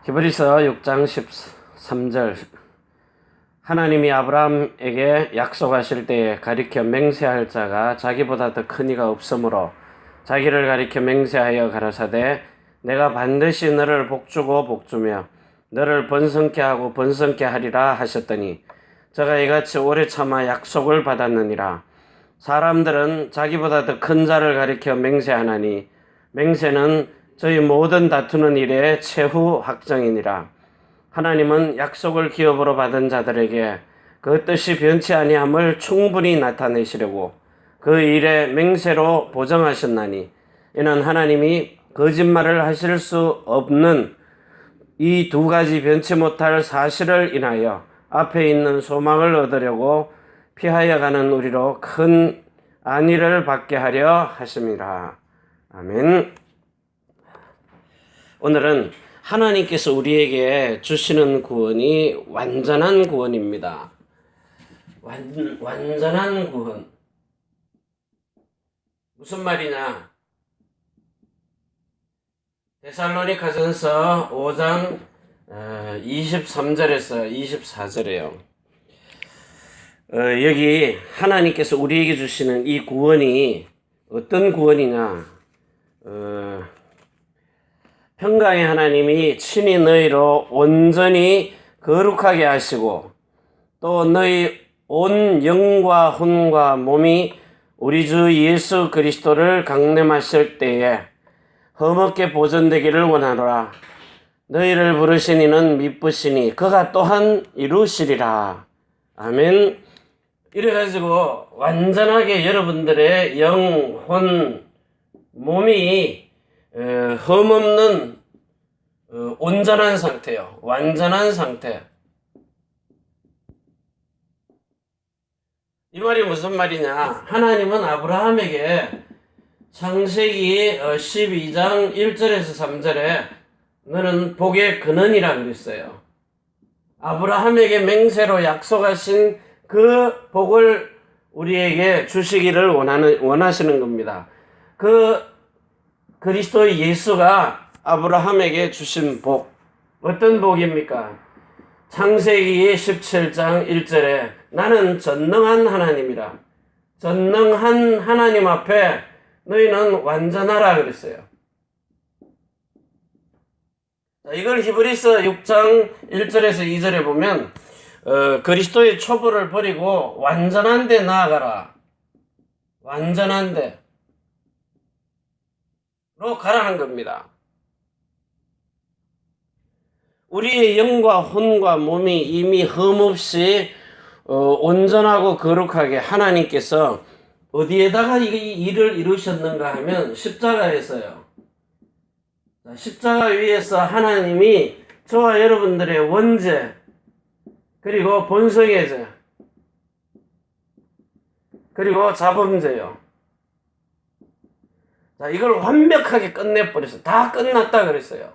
히브리서 6장 13절 하나님이 아브라함에게 약속하실 때에 가리켜 맹세할 자가 자기보다 더 큰 이가 없으므로 자기를 가리켜 맹세하여 가라사대 내가 반드시 너를 복주고 복주며 너를 번성케 하고 번성케 하리라 하셨더니 저가 이같이 오래 참아 약속을 받았느니라. 사람들은 자기보다 더 큰 자를 가리켜 맹세하나니 맹세는 저희 모든 다투는 일의 최후 확정이니라. 하나님은 약속을 기업으로 받은 자들에게 그 뜻이 변치 아니함을 충분히 나타내시려고 그 일의 맹세로 보정하셨나니 이는 하나님이 거짓말을 하실 수 없는 이 두 가지 변치 못할 사실을 인하여 앞에 있는 소망을 얻으려고 피하여 가는 우리로 큰 안위를 받게 하려 하심이라. 아멘. 오늘은 하나님께서 우리에게 주시는 구원이 완전한 구원입니다. 완전한 구원. 무슨 말이냐? 데살로니가전서 5장 23절에서 24절이에요. 여기 하나님께서 우리에게 주시는 이 구원이 어떤 구원이냐? 평강의 하나님이 친히 너희로 온전히 거룩하게 하시고 또 너희 온 영과 혼과 몸이 우리 주 예수 그리스도를 강림하실 때에 흠없게 보존되기를 원하노라. 너희를 부르신 이는 미쁘시니 그가 또한 이루시리라. 아멘. 이래가지고 완전하게 여러분들의 영, 혼, 몸이 흠없는 온전한 상태요. 완전한 상태. 이 말이 무슨 말이냐? 하나님은 아브라함에게 창세기 12장 1절에서 3절에 너는 복의 근원이라 그랬어요. 아브라함에게 맹세로 약속하신 그 복을 우리에게 주시기를 원하시는 겁니다. 그리스도 예수가 아브라함에게 주신 복, 어떤 복입니까? 창세기 17장 1절에 나는 전능한 하나님이라. 전능한 하나님 앞에 너희는 완전하라 그랬어요. 이걸 히브리서 6장 1절에서 2절에 보면 그리스도의 초보를 버리고 완전한 데 나아가라. 완전한 데로 가라는 겁니다. 우리의 영과 혼과 몸이 이미 흠없이 온전하고 거룩하게 하나님께서 어디에다가 이 일을 이루셨는가 하면 십자가에서요. 십자가 위에서 하나님이 저와 여러분들의 원죄 그리고 본성의 죄 그리고 자범죄요. 자, 이걸 완벽하게 끝내버렸어요. 다 끝났다 그랬어요.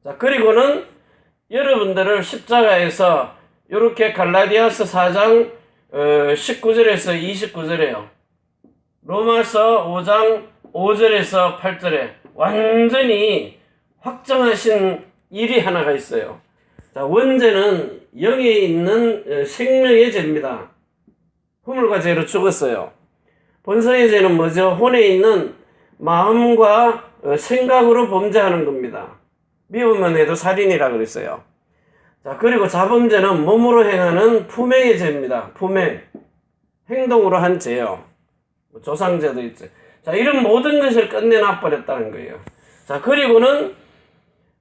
자, 그리고는 여러분들을 십자가에서 이렇게 갈라디아서 4장 19절에서 29절에요. 로마서 5장 5절에서 8절에 완전히 확정하신 일이 하나가 있어요. 자, 원죄는 영에 있는 생명의 죄입니다. 허물과 죄로 죽었어요. 본성의 죄는 뭐죠? 혼에 있는 마음과 생각으로 범죄하는 겁니다. 미우면 해도 살인이라 그랬어요. 자, 그리고 자범죄는 몸으로 행하는 품행의 죄입니다. 품행. 행동으로 한 죄요. 조상죄도 있죠. 자, 이런 모든 것을 끝내놔 버렸다는 거예요. 자, 그리고는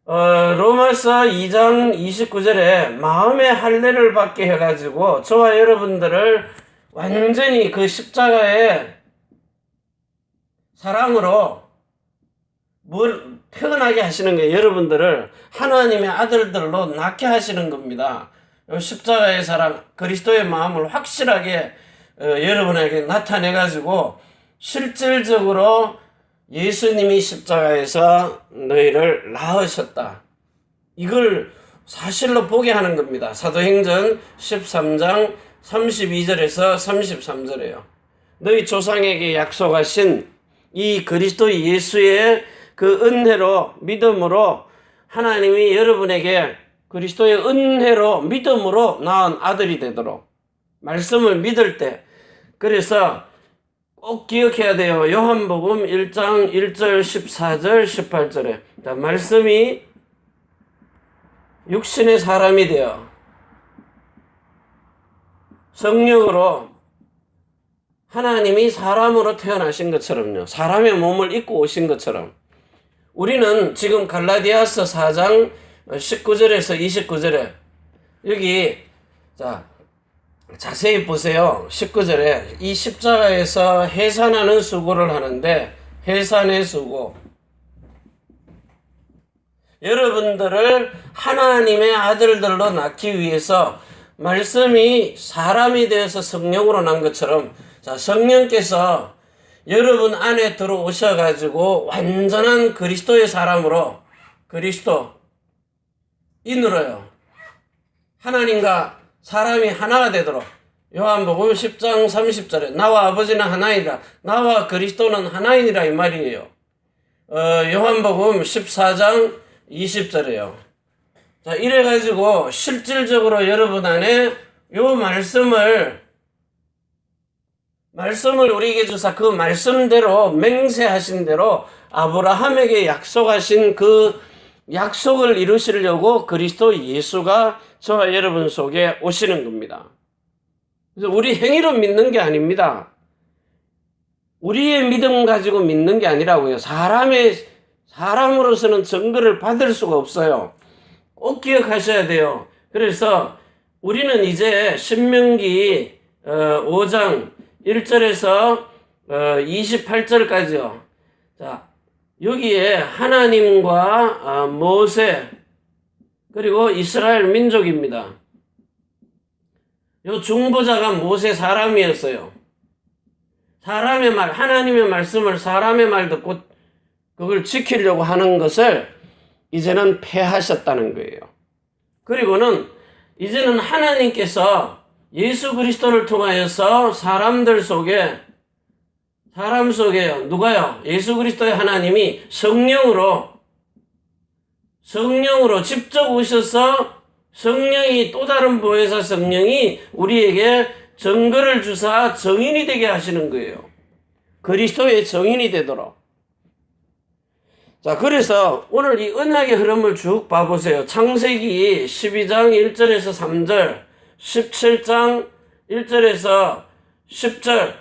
로마서 2장 29절에 마음의 할례를 받게 해가지고 저와 여러분들을 완전히 그 십자가의 사랑으로 태어나게 하시는 거예요. 여러분들을 하나님의 아들들로 낳게 하시는 겁니다. 십자가의 사랑, 그리스도의 마음을 확실하게 여러분에게 나타내가지고 실질적으로 예수님이 십자가에서 너희를 낳으셨다. 이걸 사실로 보게 하는 겁니다. 사도행전 13장 32절에서 33절에요. 너희 조상에게 약속하신 이 그리스도 예수의 그 은혜로 믿음으로 하나님이 여러분에게 그리스도의 은혜로 믿음으로 낳은 아들이 되도록 말씀을 믿을 때, 그래서 꼭 기억해야 돼요. 요한복음 1장 1절 14절 18절에 자, 말씀이 육신의 사람이 되어 성령으로 하나님이 사람으로 태어나신 것처럼요, 사람의 몸을 입고 오신 것처럼 우리는 지금 갈라디아서 4장 19절에서 29절에 여기 자 자세히 보세요. 19절에 이 십자가에서 해산하는 수고를 하는데, 해산의 수고, 여러분들을 하나님의 아들들로 낳기 위해서 말씀이 사람이 되어서 성령으로 난 것처럼, 자, 성령께서 여러분 안에 들어오셔가지고 완전한 그리스도의 사람으로, 그리스도인으로요, 하나님과 사람이 하나가 되도록, 요한복음 10장 30절에 나와 아버지는 하나이라, 나와 그리스도는 하나이니라 이 말이에요. 요한복음 14장 20절에요. 자, 이래가지고 실질적으로 여러분 안에 요 말씀을 우리에게 주사 그 말씀대로 맹세하신 대로 아브라함에게 약속하신 그 약속을 이루시려고 그리스도 예수가 저와 여러분 속에 오시는 겁니다. 그래서 우리 행위로 믿는 게 아닙니다. 우리의 믿음 가지고 믿는 게 아니라고요. 사람으로서는 증거를 받을 수가 없어요. 꼭 기억하셔야 돼요. 그래서 우리는 이제 신명기 5장 1절에서 28절까지요. 자, 여기에 하나님과 모세 그리고 이스라엘 민족입니다. 요 중보자가 모세 사람이었어요. 사람의 말, 하나님의 말씀을 사람의 말 듣고 그걸 지키려고 하는 것을 이제는 폐하셨다는 거예요. 그리고는 이제는 하나님께서 예수 그리스도를 통하여서 사람 속에요. 누가요? 예수 그리스도의 하나님이 성령으로 직접 오셔서 성령이, 또 다른 보혜사 성령이 우리에게 증거를 주사 증인이 되게 하시는 거예요. 그리스도의 증인이 되도록. 자, 그래서 오늘 이 언약의 흐름을 쭉 봐보세요. 창세기 12장 1절에서 3절, 17장 1절에서 10절,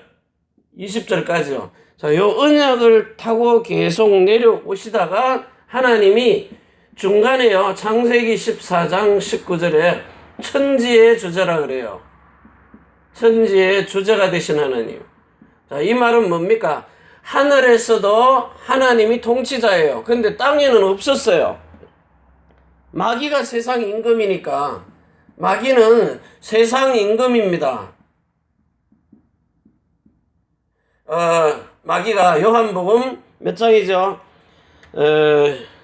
20절까지요. 자, 요 언약을 타고 계속 내려오시다가 하나님이 중간에요, 창세기 14장 19절에 천지의 주제라 그래요. 천지의 주제가 되신 하나님. 자, 이 말은 뭡니까? 하늘에서도 하나님이 통치자예요. 근데 땅에는 없었어요. 마귀가 세상 임금이니까. 마귀는 세상 임금입니다. 마귀가 요한복음 몇 장이죠?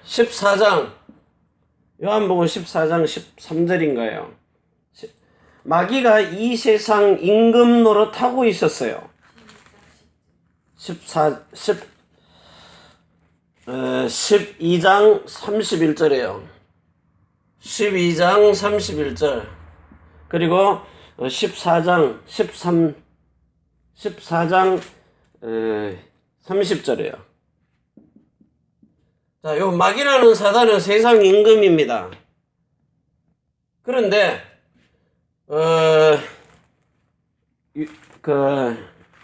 14장. 요한복음 14장 13절인가요? 마귀가 이 세상 임금 노릇하고 있었어요. 12장 31절이에요. 12장 31절. 그리고 14장 30절이에요. 자, 요 마귀라는 사단은 세상 임금입니다. 그런데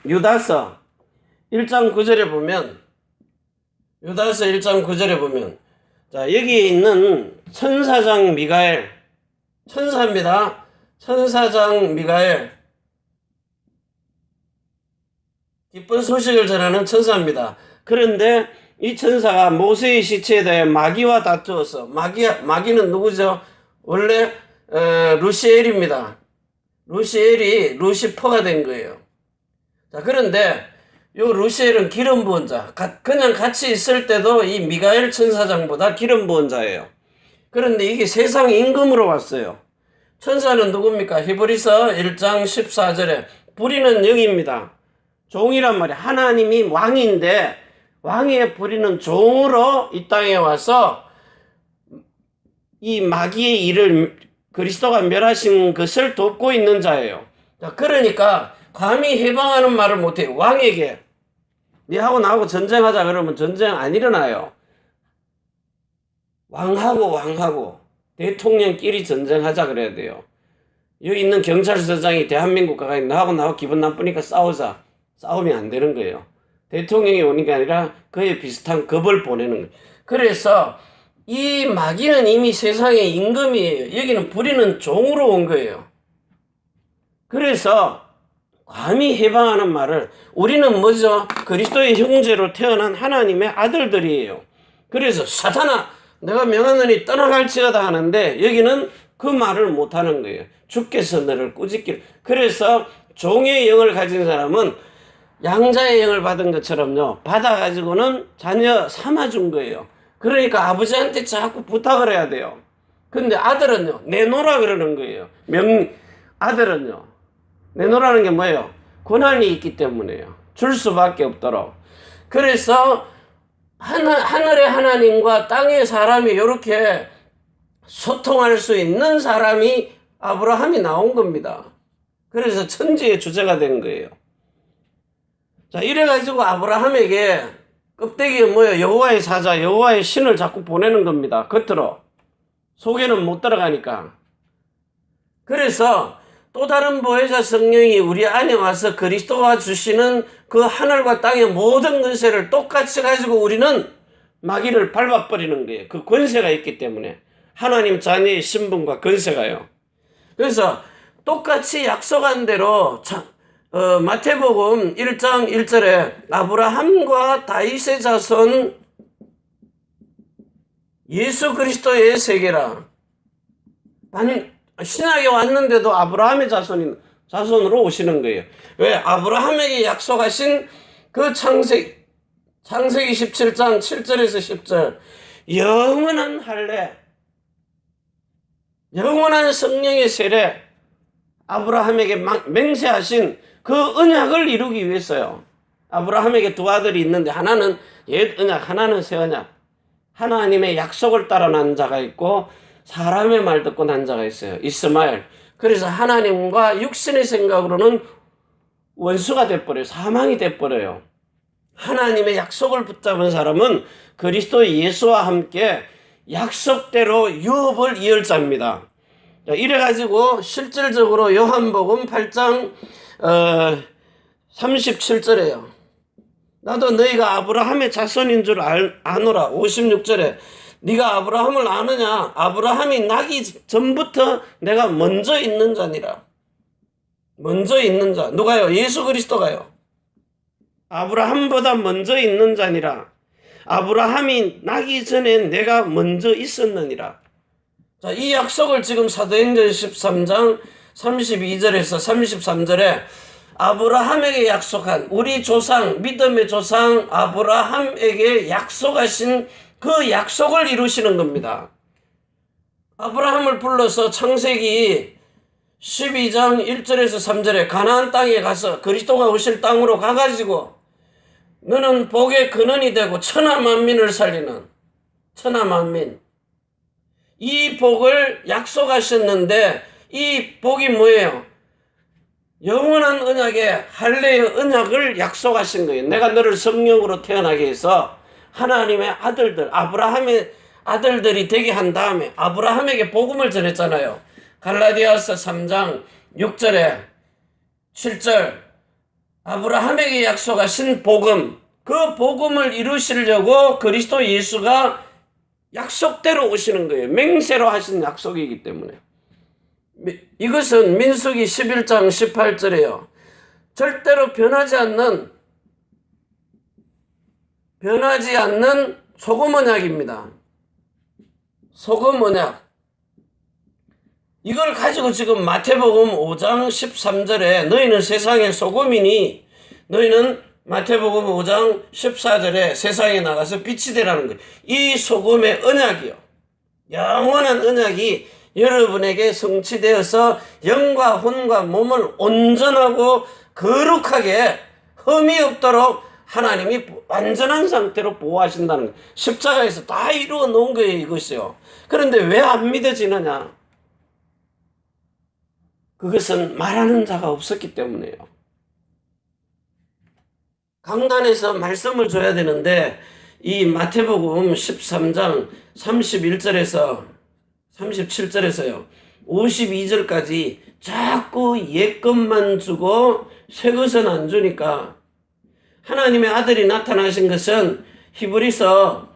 유다서 1장 9절에 보면, 유다서 1장 9절에 보면, 자, 여기에 있는 천사장 미가엘, 천사입니다. 천사장 미가엘, 기쁜 소식을 전하는 천사입니다. 그런데 이 천사가 모세의 시체에 대해 마귀와 다투어서, 마귀는 누구죠? 원래 루시엘입니다. 루시엘이 루시퍼가 된 거예요. 자, 그런데 요 루시엘은 기름 부은 자, 그냥 같이 있을 때도 이 미가엘 천사장보다 기름 부은 자예요. 그런데 이게 세상 임금으로 왔어요. 천사는 누굽니까? 히브리서 1장 14절에 부리는 영입니다. 종이란 말이에요. 하나님이 왕인데 왕의 부리는 종으로 이 땅에 와서 이 마귀의 일을 그리스도가 멸하신 것을 돕고 있는 자예요. 자, 그러니까 감히 해방하는 말을 못해요. 왕에게 니하고 나하고 전쟁하자 그러면 전쟁 안 일어나요. 왕하고 대통령끼리 전쟁하자 그래야 돼요. 여기 있는 경찰서장이 대한민국 가까이 나하고 기분 나쁘니까 싸우자. 싸우면 안 되는 거예요. 대통령이 오는 게 아니라 그에 비슷한 겁을 보내는 거예요. 그래서 이 마귀는 이미 세상의 임금이에요. 여기는 부리는 종으로 온 거예요. 그래서 감히 해방하는 말을, 우리는 뭐죠? 그리스도의 형제로 태어난 하나님의 아들들이에요. 그래서 사탄아 내가 명하노니 떠나갈지어다 하는데 여기는 그 말을 못하는 거예요. 주께서 너를 꾸짖기를. 그래서 종의 영을 가진 사람은 양자의 영을 받은 것처럼요, 받아가지고는 자녀 삼아준 거예요. 그러니까 아버지한테 자꾸 부탁을 해야 돼요. 근데 아들은요, 내놓으라 그러는 거예요. 아들은요, 내놓으라는 게 뭐예요? 권한이 있기 때문에요. 줄 수밖에 없도록. 그래서 하늘의 하나님과 땅의 사람이 이렇게 소통할 수 있는 사람이 아브라함이 나온 겁니다. 그래서 천지의 주제가 된 거예요. 자, 이래가지고 아브라함에게 껍데기에 뭐예요? 여호와의 사자, 여호와의 신을 자꾸 보내는 겁니다. 겉으로. 속에는 못 들어가니까. 그래서 또 다른 보혜사 성령이 우리 안에 와서 그리스도가 주시는 그 하늘과 땅의 모든 권세를 똑같이 가지고 우리는 마귀를 밟아버리는 거예요. 그 권세가 있기 때문에. 하나님 자녀의 신분과 권세가요. 그래서 똑같이 약속한 대로 마태복음 1장 1절에 아브라함과 다윗의 자손 예수 그리스도의 세계라. 신약에 왔는데도 아브라함의 자손으로 오시는 거예요. 왜? 아브라함에게 약속하신 그 창세기 17장 7절에서 10절 영원한 할례, 영원한 성령의 세례, 아브라함에게 맹세하신 그 언약을 이루기 위해서요. 아브라함에게 두 아들이 있는데 하나는 옛 언약, 하나는 새 언약. 하나님의 약속을 따라 난 자가 있고 사람의 말 듣고 난 자가 있어요. 이스마엘. 그래서 하나님과 육신의 생각으로는 원수가 돼버려요. 사망이 돼버려요. 하나님의 약속을 붙잡은 사람은 그리스도 예수와 함께 약속대로 유업을 이을 자입니다. 이래가지고 실질적으로 요한복음 8장 37절에요. 나도 너희가 아브라함의 자손인 줄 아노라. 56절에 네가 아브라함을 아느냐? 아브라함이 나기 전부터 내가 먼저 있는 자니라. 먼저 있는 자. 누가요? 예수 그리스도가요. 아브라함보다 먼저 있는 자니라. 아브라함이 나기 전에 내가 먼저 있었느니라. 자, 이 약속을 지금 사도행전 13장 32절에서 33절에 아브라함에게 약속한 우리 조상, 믿음의 조상 아브라함에게 약속하신 그 약속을 이루시는 겁니다. 아브라함을 불러서 창세기 12장 1절에서 3절에 가나안 땅에 가서 그리스도가 오실 땅으로 가가지고 너는 복의 근원이 되고 천하 만민을 살리는 천하 만민, 이 복을 약속하셨는데 이 복이 뭐예요? 영원한 언약의 할례의 언약을 약속하신 거예요. 내가 너를 성령으로 태어나게 해서 하나님의 아들들, 아브라함의 아들들이 되게 한 다음에 아브라함에게 복음을 전했잖아요. 갈라디아서 3장 6절에 7절 아브라함에게 약속하신 복음, 그 복음을 이루시려고 그리스도 예수가 약속대로 오시는 거예요. 맹세로 하신 약속이기 때문에. 이것은 민수기 11장 18절에요. 절대로 변하지 않는 소금 언약입니다. 소금 언약. 이걸 가지고 지금 마태복음 5장 13절에 너희는 세상의 소금이니 너희는 마태복음 5장 14절에 세상에 나가서 빛이 되라는 거예요. 이 소금의 언약이요. 영원한 언약이 여러분에게 성취되어서 영과 혼과 몸을 온전하고 거룩하게 흠이 없도록 하나님이 완전한 상태로 보호하신다는 거예요. 십자가에서 다 이루어 놓은 거예요, 이것이요. 그런데 왜 안 믿어지느냐? 그것은 말하는 자가 없었기 때문에요. 강단에서 말씀을 줘야 되는데 이 마태복음 13장 31절에서 37절에서요. 52절까지 자꾸 옛것만 주고 새 것은 안 주니까 하나님의 아들이 나타나신 것은 히브리서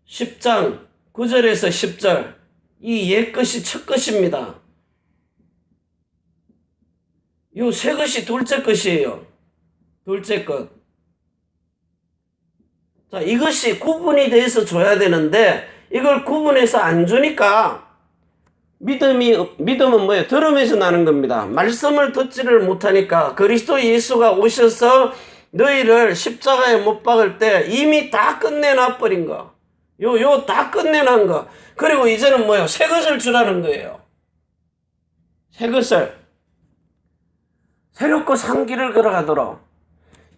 10장 9절에서 10절 이 옛것이 첫 것입니다. 요 새 것이 둘째 것이에요. 둘째 것. 자, 이것이 구분이 돼서 줘야 되는데 이걸 구분해서 안 주니까 믿음은 뭐예요? 들음에서 나는 겁니다. 말씀을 듣지를 못하니까 그리스도 예수가 오셔서 너희를 십자가에 못 박을 때 이미 다 끝내놔 버린 거. 요 다 끝내놓은 거. 그리고 이제는 뭐예요? 새 것을 주라는 거예요. 새 것을. 새롭고 산 길을 걸어가도록.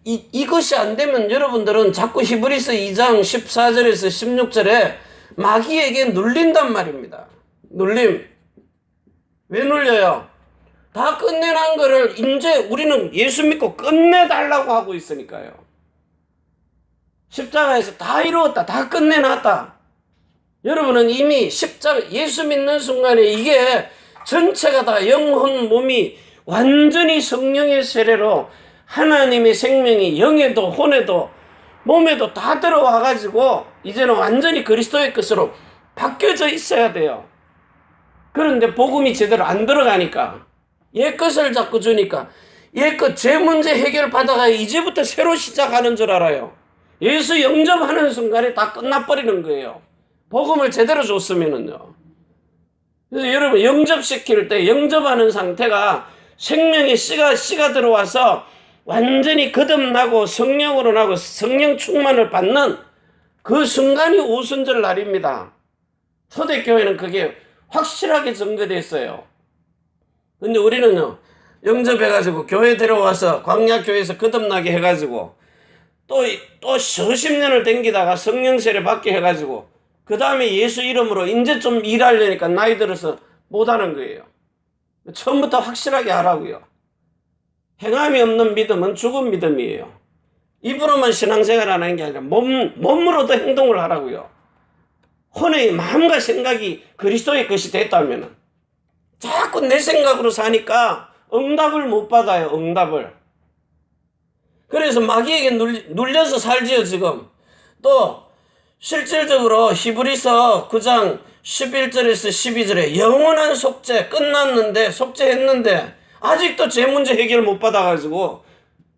이것이 안 되면 여러분들은 자꾸 히브리서 2장 14절에서 16절에 마귀에게 눌린단 말입니다. 눌림. 왜 눌려요? 다 끝내놓은 거를 이제 우리는 예수 믿고 끝내달라고 하고 있으니까요. 십자가에서 다 이루었다. 다 끝내놨다. 여러분은 이미 십자가 예수 믿는 순간에 이게 전체가 다 영혼 몸이 완전히 성령의 세례로 하나님의 생명이 영에도 혼에도 몸에도 다 들어와 가지고 이제는 완전히 그리스도의 것으로 바뀌어져 있어야 돼요. 그런데 복음이 제대로 안 들어가니까 옛것을 자꾸 주니까 옛것 제 문제 해결 받아가 이제부터 새로 시작하는 줄 알아요. 예수 영접하는 순간에 다 끝나버리는 거예요. 복음을 제대로 줬으면은요. 그래서 여러분 영접시킬 때 영접하는 상태가 생명의 씨가 들어와서 완전히 거듭나고 성령으로 나고 성령 충만을 받는 그 순간이 오순절 날입니다. 초대교회는 그게 확실하게 전개됐어요. 근데 우리는요, 영접해가지고 교회 데려와서 광야교회에서 거듭나게 해가지고 또 수십 년을 댕기다가 성령 세례 받게 해가지고 그 다음에 예수 이름으로 이제 좀 일하려니까 나이 들어서 못하는 거예요. 처음부터 확실하게 하라고요. 행함이 없는 믿음은 죽은 믿음이에요. 입으로만 신앙생활 하는 게 아니라 몸으로도 행동을 하라고요. 혼의 마음과 생각이 그리스도의 것이 됐다면 자꾸 내 생각으로 사니까 응답을 못 받아요. 응답을. 그래서 마귀에게 눌려서 살지요. 지금 또 실질적으로 히브리서 9장 11절에서 12절에 영원한 속죄 끝났는데 속죄했는데 아직도 제 문제 해결 못 받아가지고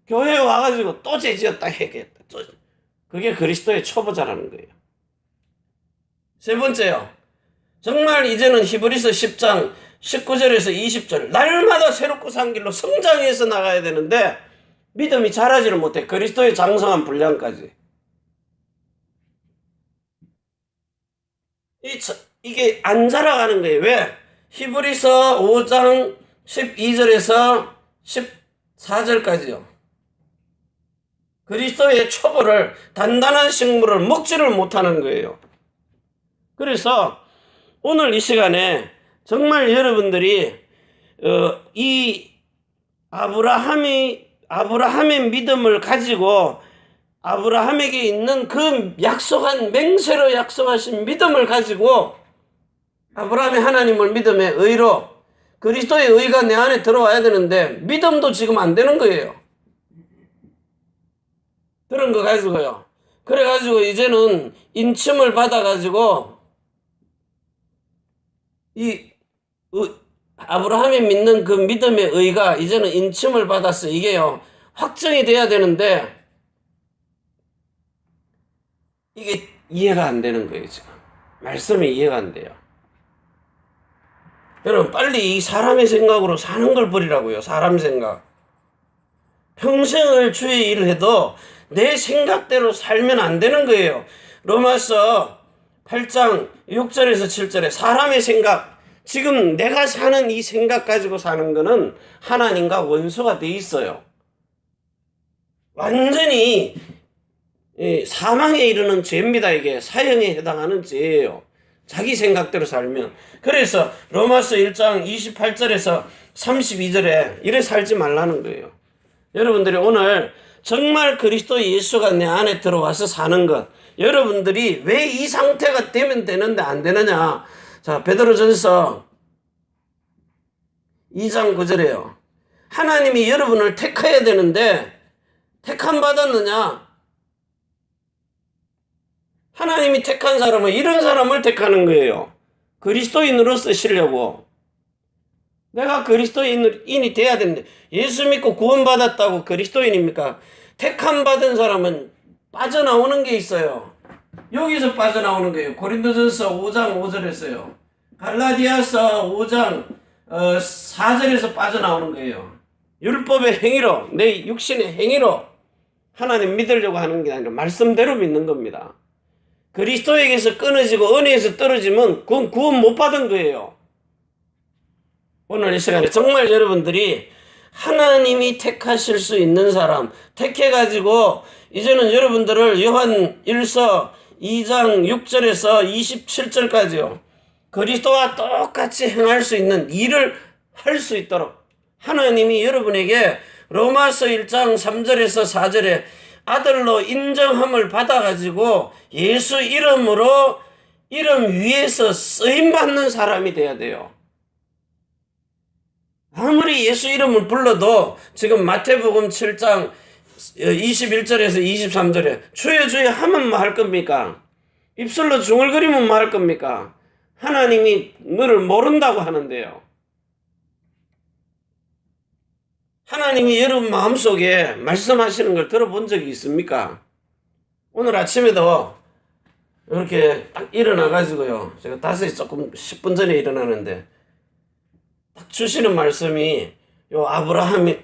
교회에 와가지고 또 죄지었다 해결했다. 그게 그리스도의 초보자라는 거예요. 세 번째요. 정말 이제는 히브리서 10장 19절에서 20절 날마다 새롭고 산 길로 성장해서 나가야 되는데 믿음이 자라지를 못해. 그리스도의 장성한 분량까지. 이게 안 자라가는 거예요. 왜? 히브리서 5장 12절에서 14절까지요. 그리스도의 초보를 단단한 식물을 먹지를 못하는 거예요. 그래서 오늘 이 시간에 정말 여러분들이 이 아브라함의 믿음을 가지고 아브라함에게 있는 그 약속한 맹세로 약속하신 믿음을 가지고 아브라함이 하나님을 믿음의 의로 그리스도의 의가 내 안에 들어와야 되는데 믿음도 지금 안 되는 거예요. 그런 거 가지고요. 그래가지고 이제는 인침을 받아가지고 아브라함이 믿는 그 믿음의 의가 이제는 인침을 받았어. 이게요 확정이 돼야 되는데 이게 이해가 안 되는 거예요. 지금 말씀이 이해가 안 돼요. 여러분 빨리 이 사람의 생각으로 사는 걸 버리라고요. 사람 생각. 평생을 주의 일을 해도 내 생각대로 살면 안 되는 거예요. 로마서 8장 6절에서 7절에 사람의 생각, 지금 내가 사는 이 생각 가지고 사는 거는 하나님과 원수가 돼 있어요. 완전히 사망에 이르는 죄입니다. 이게 사형에 해당하는 죄예요. 자기 생각대로 살면. 그래서 로마서 1장 28절에서 32절에 이래 살지 말라는 거예요. 여러분들이 오늘 정말 그리스도 예수가 내 안에 들어와서 사는 것, 여러분들이 왜 이 상태가 되면 되는데 안 되느냐. 자, 베드로전서 2장 9절에요. 하나님이 여러분을 택해야 되는데 택함 받았느냐? 하나님이 택한 사람은 이런 사람을 택하는 거예요. 그리스도인으로 쓰시려고. 내가 그리스도인이 돼야 되는데 예수 믿고 구원받았다고 그리스도인입니까? 택함 받은 사람은 빠져나오는 게 있어요. 여기서 빠져나오는 거예요. 고린도전서 5장 5절에서요. 갈라디아서 5장 4절에서 빠져나오는 거예요. 율법의 행위로, 내 육신의 행위로 하나님 믿으려고 하는 게 아니라 말씀대로 믿는 겁니다. 그리스도에게서 끊어지고 은혜에서 떨어지면 그건 구원 못 받은 거예요. 오늘 이 시간에 정말 여러분들이 하나님이 택하실 수 있는 사람 택해가지고 이제는 여러분들을 요한 1서 2장 6절에서 27절까지요. 그리스도와 똑같이 행할 수 있는 일을 할 수 있도록 하나님이 여러분에게 로마서 1장 3절에서 4절에 아들로 인정함을 받아가지고 예수 이름으로 이름 위에서 쓰임받는 사람이 돼야 돼요. 아무리 예수 이름을 불러도 지금 마태복음 7장 21절에서 23절에 주여 주여 하면 뭐 할 겁니까? 입술로 중얼거리면 뭐 할 겁니까? 하나님이 너를 모른다고 하는데요. 하나님이 여러분 마음속에 말씀하시는 걸 들어본 적이 있습니까? 오늘 아침에도 이렇게 딱 일어나가지고요. 제가 5시 조금 10분 전에 일어나는데 딱 주시는 말씀이 요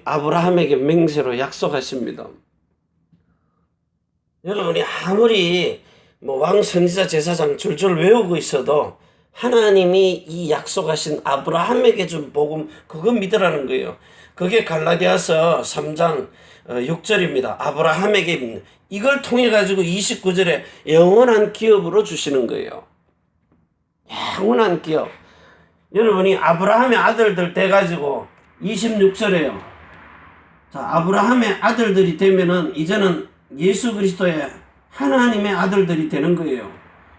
아브라함에게 맹세로 약속하십니다. 여러분이 아무리 뭐 왕, 선지자, 제사장 줄줄 외우고 있어도 하나님이 이 약속하신 아브라함에게 준 복음 그거 믿으라는 거예요. 그게 갈라디아서 3장 6절입니다. 아브라함에게 이걸 통해 가지고 29절에 영원한 기업으로 주시는 거예요. 영원한 기업. 여러분이 아브라함의 아들들 돼가지고 26절에요. 자, 아브라함의 아들들이 되면은 이제는 예수 그리스도의 하나님의 아들들이 되는 거예요.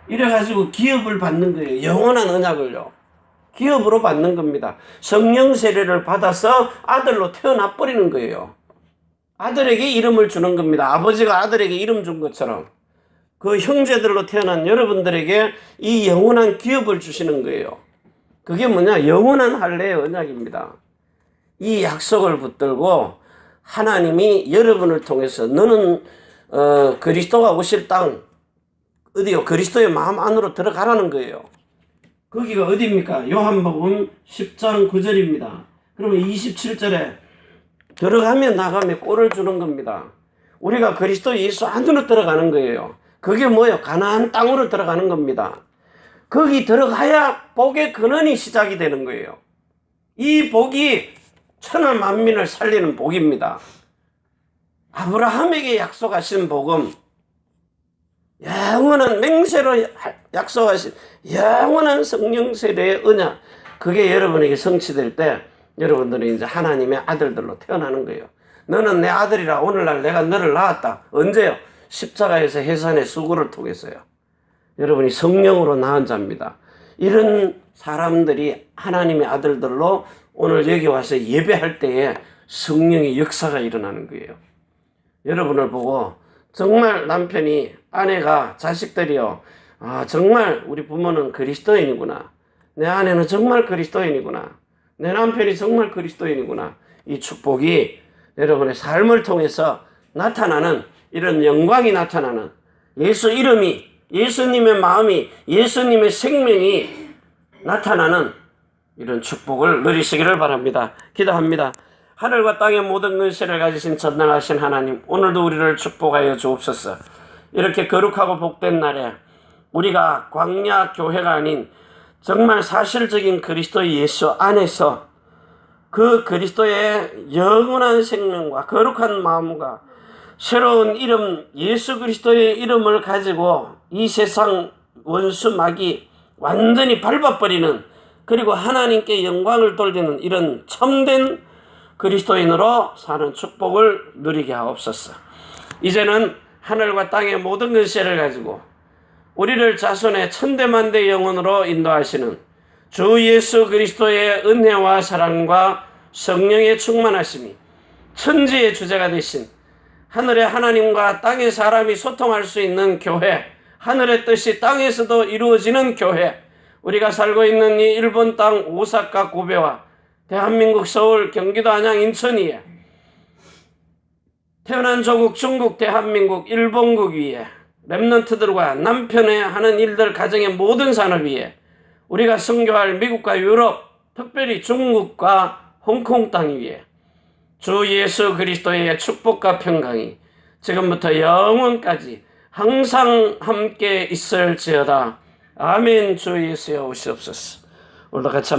이래가지고 기업을 받는 거예요. 영원한 언약을요. 기업으로 받는 겁니다. 성령 세례를 받아서 아들로 태어나 버리는 거예요. 아들에게 이름을 주는 겁니다. 아버지가 아들에게 이름 준 것처럼 그 형제들로 태어난 여러분들에게 이 영원한 기업을 주시는 거예요. 그게 뭐냐? 영원한 할례의 언약입니다. 이 약속을 붙들고 하나님이 여러분을 통해서 너는 그리스도가 오실 땅 어디요? 그리스도의 마음 안으로 들어가라는 거예요. 거기가 어디입니까? 요한복음 10장 9절입니다. 그러면 27절에 들어가면 나가면 꼴을 주는 겁니다. 우리가 그리스도 예수 안으로 들어가는 거예요. 그게 뭐예요? 가나안 땅으로 들어가는 겁니다. 거기 들어가야 복의 근원이 시작이 되는 거예요. 이 복이 천하 만민을 살리는 복입니다. 아브라함에게 약속하신 복음, 영원한 맹세로 약속하신 영원한 성령 세례의 언약, 그게 여러분에게 성취될 때 여러분들은 이제 하나님의 아들들로 태어나는 거예요. 너는 내 아들이라 오늘날 내가 너를 낳았다. 언제요? 십자가에서 해산의 수고를 통해서요. 여러분이 성령으로 낳은 자입니다. 이런 사람들이 하나님의 아들들로 오늘 여기 와서 예배할 때에 성령의 역사가 일어나는 거예요. 여러분을 보고 정말 남편이, 아내가, 자식들이요, 정말 우리 부모는 그리스도인이구나, 내 아내는 정말 그리스도인이구나, 내 남편이 정말 그리스도인이구나, 이 축복이 여러분의 삶을 통해서 나타나는, 이런 영광이 나타나는, 예수 이름이, 예수님의 마음이, 예수님의 생명이 나타나는 이런 축복을 누리시기를 바랍니다. 기도합니다. 하늘과 땅의 모든 근세를 가지신 전능하신 하나님, 오늘도 우리를 축복하여 주옵소서. 이렇게 거룩하고 복된 날에 우리가 광야 교회가 아닌 정말 사실적인 그리스도 예수 안에서 그 그리스도의 영원한 생명과 거룩한 마음과 새로운 이름 예수 그리스도의 이름을 가지고 이 세상 원수 마귀 완전히 밟아버리는, 그리고 하나님께 영광을 돌리는 이런 참된 그리스도인으로 사는 축복을 누리게 하옵소서. 이제는 하늘과 땅의 모든 근세를 가지고 우리를 자손의 천대만대 영혼으로 인도하시는 주 예수 그리스도의 은혜와 사랑과 성령의 충만하심이 천지의 주제가 되신 하늘의 하나님과 땅의 사람이 소통할 수 있는 교회, 하늘의 뜻이 땅에서도 이루어지는 교회, 우리가 살고 있는 이 일본 땅 오사카 고베와 대한민국 서울 경기도 안양 인천위에 태어난 조국 중국 대한민국 일본국 위에 렘넌트들과 남편의 하는 일들 가정의 모든 산업 위에 우리가 선교할 미국과 유럽, 특별히 중국과 홍콩 땅 위에 주 예수 그리스도의 축복과 평강이 지금부터 영원까지 항상 함께 있을지어다. 아멘. 주 예수여 오시옵소서. 오늘도 같이